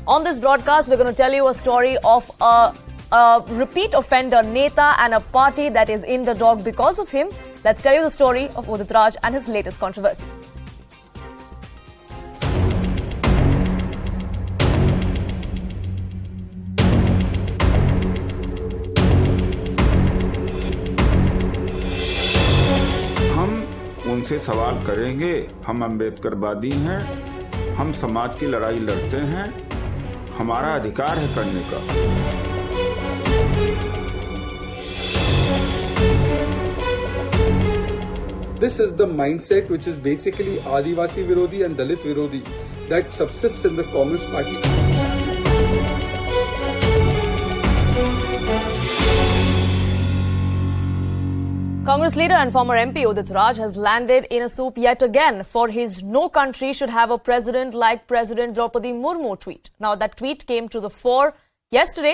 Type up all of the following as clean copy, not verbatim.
On this broadcast, we're going to tell you a story of a repeat offender Neta and a party that is in the dog because of him. Let's tell you the story of Udit Raj and his latest controversy. उनसे सवाल करेंगे, हम अम्बेडकरवादी हैं, हम समाज की लड़ाई लड़ते हैं, हमारा अधिकार है करने का। This is the mindset which is basically Adivasi Virodhi and Dalit Virodhi that subsists in the Congress party. Congress leader and former MP Udit Raj has landed in a soup yet again for his "No country should have a president like President Droupadi Murmu" tweet. Now, that tweet came to the fore yesterday.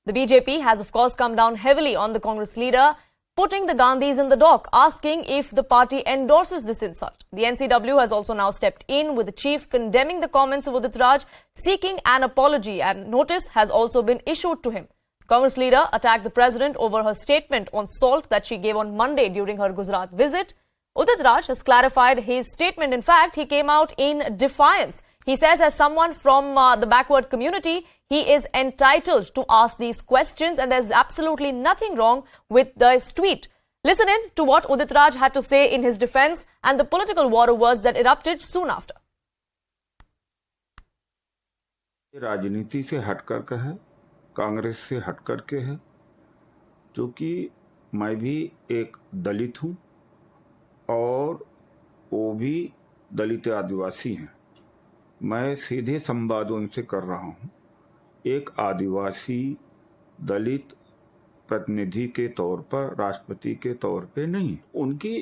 The BJP has, of course, come down heavily on the Congress leader, putting the Gandhis in the dock, asking if the party endorses this insult. The NCW has also now stepped in, with the chief condemning the comments of Udit Raj, seeking an apology, and notice has also been issued to him. Congress leader attacked the president over her statement on salt that she gave on Monday during her Gujarat visit. Udit Raj has clarified his statement. In fact, he came out in defiance. He says, as someone from the backward community, he is entitled to ask these questions, and there's absolutely nothing wrong with this tweet. Listen in to what Udit Raj had to say in his defense and the political war wars that erupted soon after. राजनीति से हटकर का है, कांग्रेस से हट करके है, क्योंकि मैं भी एक दलित हूँ और वो भी दलित आदिवासी हैं। मैं सीधे संवाद उनसे कर रहा हूँ, एक आदिवासी दलित प्रतिनिधि के तौर पर, राष्ट्रपति के तौर पे नहीं। उनकी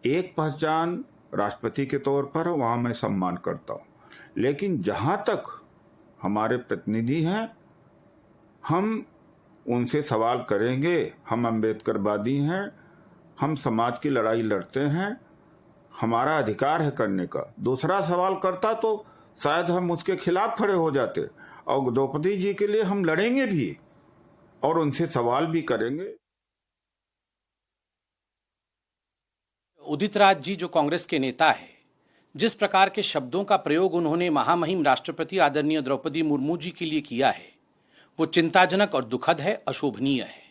एक पहचान राष्ट्रपति के तौर पर, वहाँ मैं सम्मान करता हूँ, लेकिन जहाँ तक हमारे प्रतिनिधि हैं, हम उनसे सवाल करेंगे, हम अम्बेडकरवादी हैं, हम समाज की लड़ाई लड़ते हैं, हमारा अधिकार है करने का। दूसरा सवाल करता तो शायद हम उसके खिलाफ खड़े हो जाते, और द्रौपदी जी के लिए हम लड़ेंगे भी और उनसे सवाल भी करेंगे। उदित राज जी जो कांग्रेस के नेता है, जिस प्रकार के शब्दों का प्रयोग उन्होंने महामहिम राष्ट्रपति आदरणीय द्रौपदी मुर्मू जी के लिए किया है, वो चिंताजनक और दुखद है, अशोभनीय है।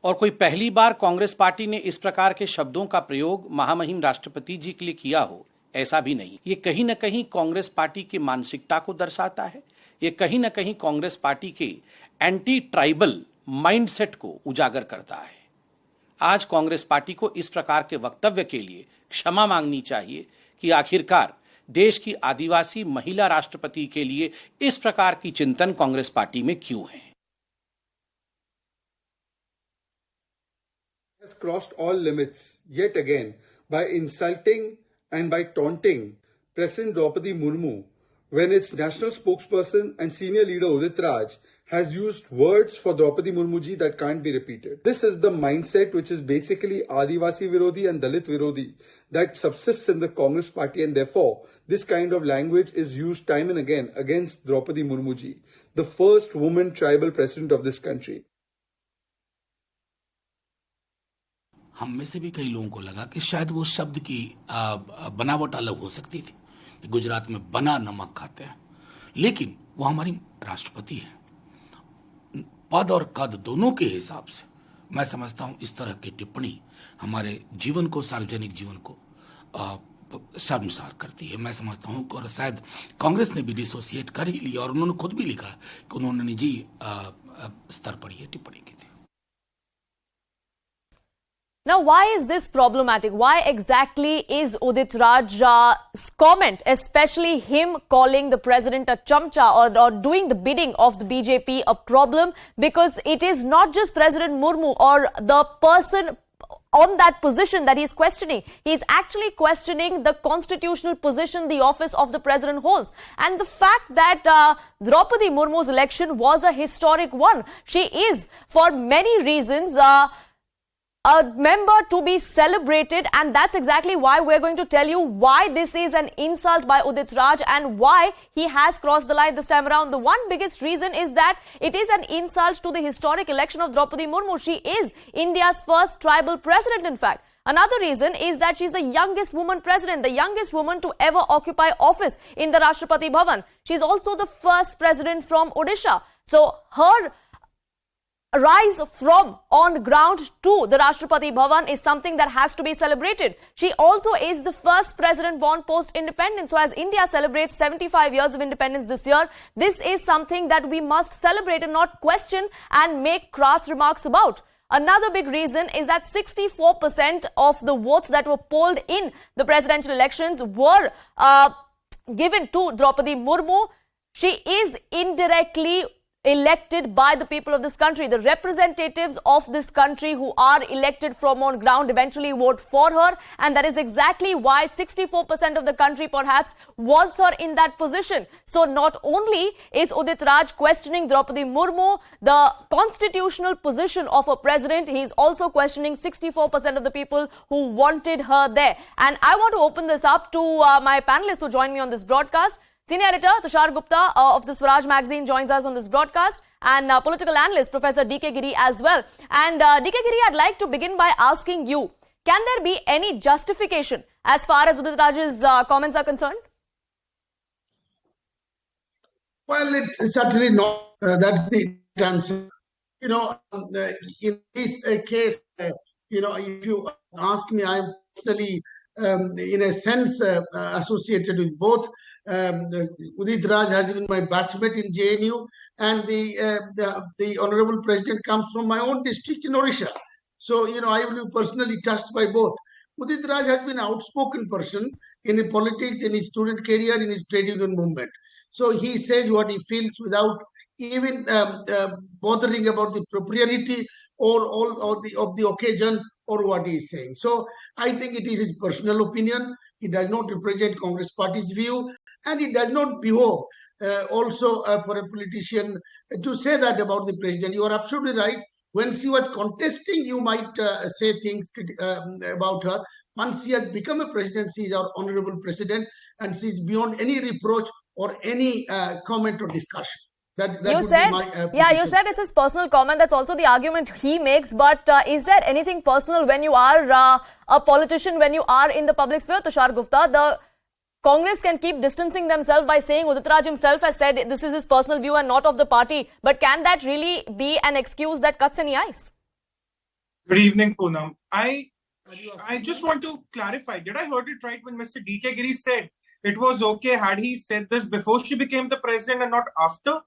और कोई पहली बार कांग्रेस पार्टी ने इस प्रकार के शब्दों का प्रयोग महामहिम राष्ट्रपति जी के लिए किया हो, ऐसा भी नहीं। ये कहीं न कहीं कांग्रेस पार्टी की मानसिकता को दर्शाता है। ये कहीं न कहीं कांग्रेस पार्टी के एंटी ट्राइबल माइंडसेट को उजागर करता है। आज कांग्रेस पार्टी को इस प्रकार के वक्तव्य के लिए क्षमा मांगनी चाहिए कि आखिरकार देश की आदिवासी महिला राष्ट्रपति के लिए इस प्रकार की चिंतन कांग्रेस पार्टी में क्यों है। Has crossed all limits yet again by insulting and by taunting President Droupadi Murmu when its national spokesperson and senior leader Udit Raj has used words for Draupadi Murmu ji that can't be repeated. This is the mindset which is basically Adivasi Virodhi and Dalit Virodhi that subsists in the Congress party, and therefore this kind of language is used time and again against Draupadi Murmu ji, the first woman tribal president of this country. हम में से भी कई लोगों को लगा कि शायद वो शब्द की बनावट अलग हो सकती थी, कि गुजरात में बना नमक खाते हैं, लेकिन वो हमारी राष्ट्रपति हैं। पद और कद दोनों के हिसाब से मैं समझता हूं इस तरह की टिप्पणी हमारे जीवन को, सार्वजनिक जीवन को शर्मसार करती है। मैं समझता हूं और शायद कांग्रेस ने भी डिसोसिएट कर ही लिया, और उन्होंने खुद भी लिखा कि उन्होंने निजी स्तर पर यह टिप्पणी की थी। Now, why is this problematic? Why exactly is Udit Raj's comment, especially him calling the president a chamcha or doing the bidding of the BJP, a problem? Because it is not just President Murmu or the person on that position that he's questioning. He's actually questioning the constitutional position the office of the president holds. And the fact that Draupadi Murmu's election was a historic one. She is, for many reasons, a member to be celebrated, and that's exactly why we're going to tell you why this is an insult by Udit Raj and why he has crossed the line this time around. The one biggest reason is that it is an insult to the historic election of Draupadi Murmu. She is India's first tribal president, in fact. Another reason is that she's the youngest woman president, the youngest woman to ever occupy office in the Rashtrapati Bhavan. She's also the first president from Odisha. So her rise from on ground to the Rashtrapati Bhavan is something that has to be celebrated. She also is the first president born post-independence. So as India celebrates 75 years of independence this year, this is something that we must celebrate and not question and make crass remarks about. Another big reason is that 64% of the votes that were polled in the presidential elections were given to Draupadi Murmu. She is indirectly elected by the people of this country. The representatives of this country who are elected from on ground eventually vote for her, and that is exactly why 64% of the country perhaps wants her in that position. So not only is Udit Raj questioning Draupadi Murmu, the constitutional position of a president, he is also questioning 64% of the people who wanted her there. And I want to open this up to my panelists who join me on this broadcast. Senior editor Tushar Gupta of the Swaraj magazine joins us on this broadcast, and political analyst Professor D.K. Giri as well. And D.K. Giri, I'd like to begin by asking you, can there be any justification as far as Udit Raj's comments are concerned? Well, it's certainly not. That's the answer. In this case, if you ask me, I'm personally, in a sense, associated with both. Udit Raj has been my batchmate in JNU, and the Honorable President comes from my own district in Odisha. So, I will be personally touched by both. Udit Raj has been an outspoken person in his politics, in his student career, in his trade union movement. So he says what he feels without even bothering about the propriety or the occasion or what he is saying. So I think it is his personal opinion. It does not represent Congress Party's view, and it does not behove also for a politician to say that about the president. You are absolutely right. When she was contesting, you might say things about her. Once she has become a president, she is our honorable president, and she is beyond any reproach or any comment or discussion. That you said, you said it's his personal comment. That's also the argument he makes. But is there anything personal when you are a politician, when you are in the public sphere? Tushar Gupta, the Congress can keep distancing themselves by saying Udit Raj himself has said this is his personal view and not of the party. But can that really be an excuse that cuts any ice? Good evening, Poonam. I just want to clarify. Did I heard it right when Mr. D.K. Giri said it was okay had he said this before she became the president and not after?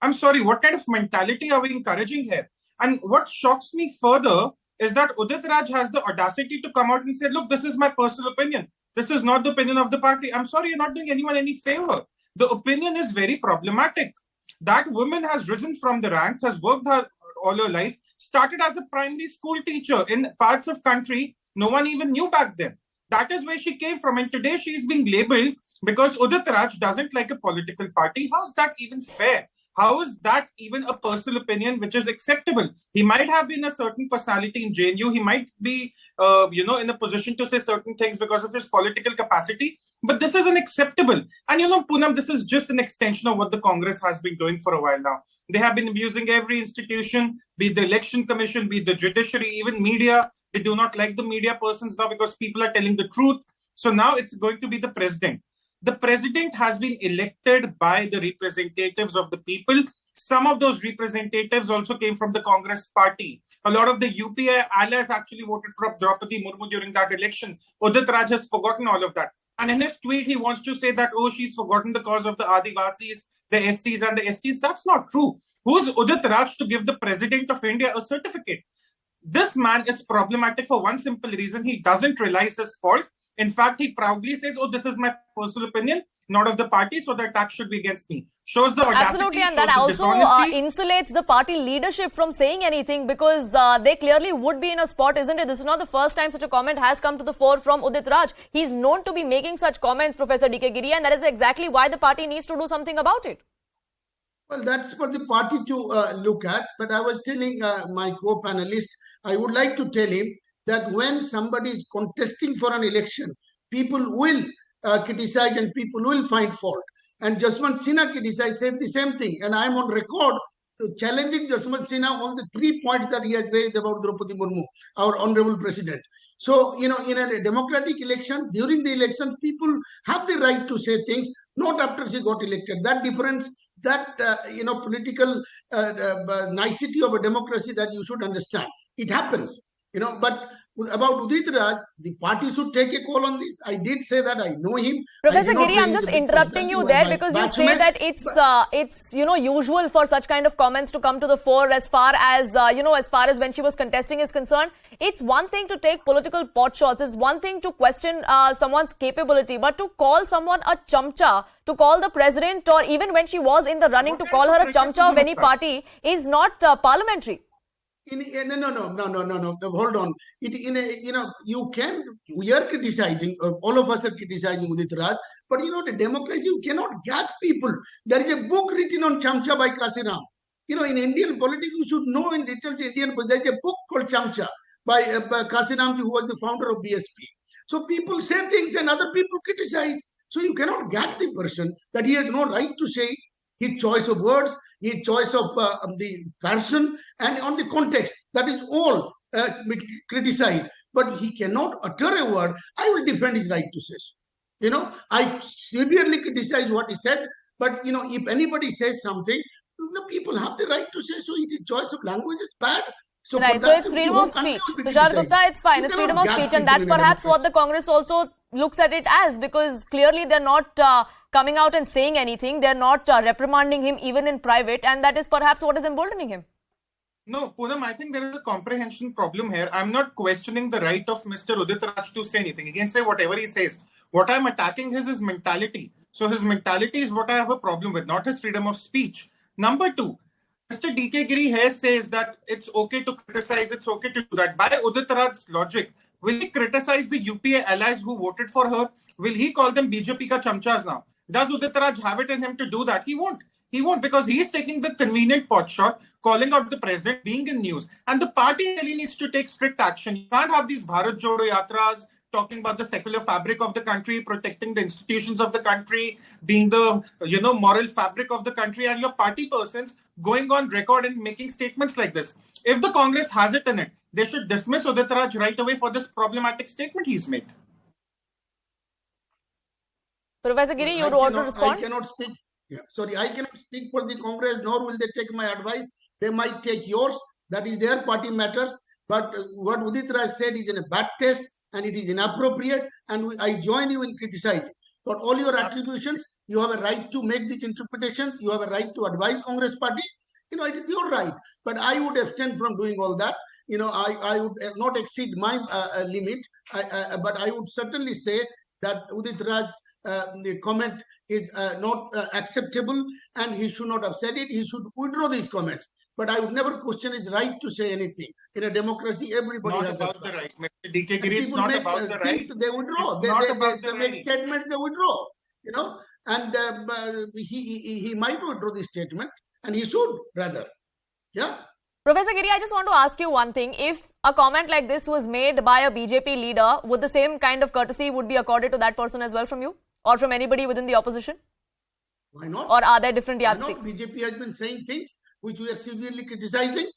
I'm sorry, what kind of mentality are we encouraging here? And what shocks me further is that Udit Raj has the audacity to come out and say, look, this is my personal opinion. This is not the opinion of the party. I'm sorry, you're not doing anyone any favor. The opinion is very problematic. That woman has risen from the ranks, has worked hard all her life, started as a primary school teacher in parts of country no one even knew back then. That is where she came from. And today she is being labeled because Udit Raj doesn't like a political party. How's that even fair? How is that even a personal opinion which is acceptable? He might have been a certain personality in JNU. He might be, in a position to say certain things because of his political capacity. But this is unacceptable. And, Poonam, this is just an extension of what the Congress has been doing for a while now. They have been abusing every institution, be it the election commission, be it the judiciary, even media. They do not like the media persons now because people are telling the truth. So now it's going to be the president. The president has been elected by the representatives of the people. Some of those representatives also came from the Congress party. A lot of the UPA allies actually voted for Draupadi Murmu during that election. Udit Raj has forgotten all of that. And in his tweet, he wants to say that, she's forgotten the cause of the Adivasis, the SCs and the STs. That's not true. Who's Udit Raj to give the president of India a certificate? This man is problematic for one simple reason. He doesn't realize his fault. In fact, he proudly says, this is my personal opinion, not of the party, so the attack should be against me. Shows the audacity. Absolutely, and that also insulates the party leadership from saying anything because they clearly would be in a spot, isn't it? This is not the first time such a comment has come to the fore from Udit Raj. He's known to be making such comments, Professor D.K. Giri, and that is exactly why the party needs to do something about it. Well, that's for the party to look at. But I was telling my co-panelist, I would like to tell him that when somebody is contesting for an election, people will criticize and people will find fault. And Jaswant Sinha criticized, said the same thing. And I am on record challenging Jaswant Sinha on the 3 points that he has raised about Draupadi Murmu, our honorable president. So, in a democratic election, during the election, people have the right to say things, not after she got elected. That difference, that, political nicety of a democracy that you should understand. It happens, but about Udit Raj, the party should take a call on this. I did say that I know him. Professor Giri, I'm just interrupting you there because you say that it's usual for such kind of comments to come to the fore as far as when she was contesting is concerned. It's one thing to take political pot shots. It's one thing to question someone's capability, but to call someone a chamcha, to call the president, or even when she was in the running, to call her a chamcha of any party is not parliamentary. No. Hold on. We are criticizing, all of us are criticizing Udit Raj, but the democracy, you cannot gag people. There is a book written on Chamcha by Kasiram. In Indian politics, you should know in details Indian politics. There is a book called Chamcha by Kasiram, who was the founder of BSP. So people say things and other people criticize. So you cannot gag the person that he has no right to say his choice of words, his choice of the person, and on the context. That is all criticized. But he cannot utter a word. I will defend his right to say so. I severely criticize what he said. But, if anybody says something, people have the right to say so. His choice of language is bad. So right, so it's freedom of speech. Tushar Gupta, it's fine. It's freedom of speech. And that's perhaps what the Congress also looks at it as, because clearly they're not coming out and saying anything. They're not reprimanding him even in private. And that is perhaps what is emboldening him. No, Poonam, I think there is a comprehension problem here. I'm not questioning the right of Mr. Udit Raj to say anything. He can say whatever he says. What I'm attacking is his mentality. So his mentality is what I have a problem with, not his freedom of speech. Number two, Mr. D.K. Giri here says that it's okay to criticize, it's okay to do that. By Udit Raj's logic, will he criticize the UPA allies who voted for her? Will he call them BJP ka chamchas now? Does Udit Raj have it in him to do that? He won't. He won't, because he is taking the convenient pot shot, calling out the president, being in news. And the party really needs to take strict action. You can't have these Bharat Jodo Yatras talking about the secular fabric of the country, protecting the institutions of the country, being the moral fabric of the country, and your party persons going on record and making statements like this. If the Congress has it in it, they should dismiss Udit Raj right away for this problematic statement he's made. Professor Giri, you want to respond? I cannot speak. I cannot speak for the Congress, nor will they take my advice. They might take yours. That is their party matters. But what Udit Raj said is in a bad taste and it is inappropriate. And I join you in criticizing. But all your attributions, you have a right to make these interpretations. You have a right to advise Congress party. It is your right. But I would abstain from doing all that. I would not exceed my limit. But I would certainly say that Udit Raj's the comment is not acceptable, and he should not have said it. He should withdraw these comments. But I would never question his right to say anything. In a democracy, everybody has about the right. Mr. D.K. Giri, it's not about the right. They withdraw. They make statements, they withdraw. And he might withdraw this statement, and he should rather. Yeah. Professor Giri, I just want to ask you one thing. If a comment like this was made by a BJP leader, would the same kind of courtesy would be accorded to that person as well from you? Or from anybody within the opposition? Why not? Or are there different yardsticks? BJP has been saying things which we are severely criticizing.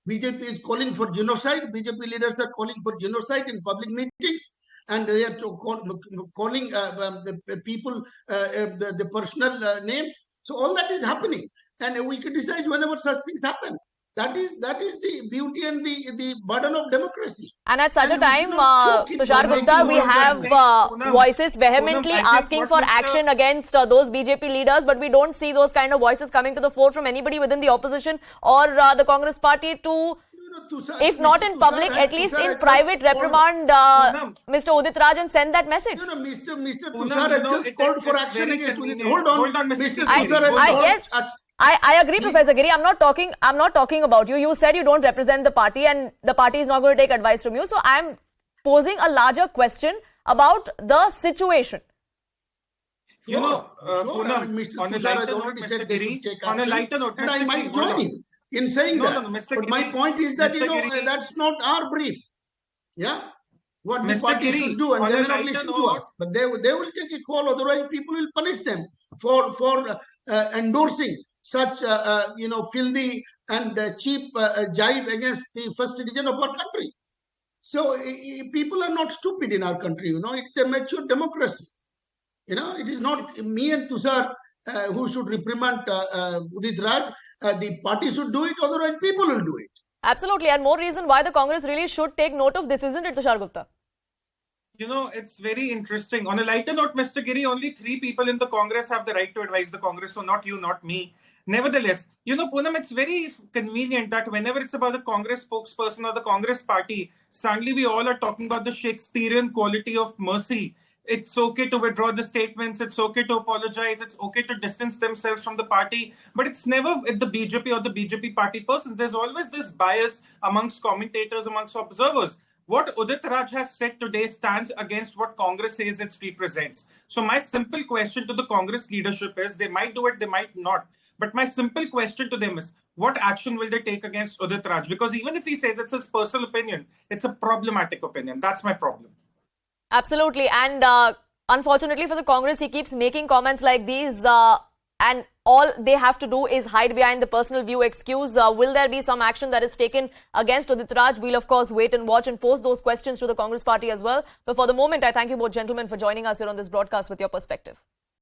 BJP is calling for genocide. BJP leaders are calling for genocide in public meetings. And they are calling the people the personal names. So all that is happening. And we criticize whenever such things happen. That is the beauty and the burden of democracy. And at such a time, Tushar Gupta, we have voices vehemently asking for action against those BJP leaders, but we don't see those kind of voices coming to the fore from anybody within the opposition or the Congress party to, if not in public, at least in private, reprimand Mr. Udit Raj and send that message. Mr. Tushar has just called for action against Udit. Hold on, Mr. Tushar has I agree, Professor Giri. I'm not talking about you. You said you don't represent the party and the party is not going to take advice from you. So I'm posing a larger question about the situation. Poonam, on a lighter note, Mr. Giri, on a lighter note, and I might join him in saying that. But my point is that, that's not our brief. Yeah, what the Mr. party Giri, should do, and on they a will not lighter listen to note- us. But they will take a call. Otherwise, people will punish them for endorsing such filthy and cheap jibe against the first citizen of our country. So people are not stupid in our country. It's a mature democracy. It is not me and Tushar who should reprimand Udit Raj. The party should do it. Otherwise, people will do it. Absolutely, and more reason why the Congress really should take note of this, isn't it, Tushar Gupta? It's very interesting. On a lighter note, Mr. Giri, only 3 people in the Congress have the right to advise the Congress, so not you, not me. Nevertheless, Poonam, it's very convenient that whenever it's about the Congress spokesperson or the Congress party, suddenly we all are talking about the Shakespearean quality of mercy. It's okay to withdraw the statements. It's okay to apologize. It's okay to distance themselves from the party. But it's never with the BJP or the BJP party persons. There's always this bias amongst commentators, amongst observers. What Udit Raj has said today stands against what Congress says it represents. So my simple question to the Congress leadership is, they might do it, they might not. But my simple question to them is, what action will they take against Udit Raj? Because even if he says it's his personal opinion, it's a problematic opinion. That's my problem. Absolutely, and unfortunately for the Congress, he keeps making comments like these, and all they have to do is hide behind the personal view excuse. Will there be some action that is taken against Udit Raj? We'll of course wait and watch and pose those questions to the Congress party as well. But for the moment, I thank you both gentlemen for joining us here on this broadcast with your perspective.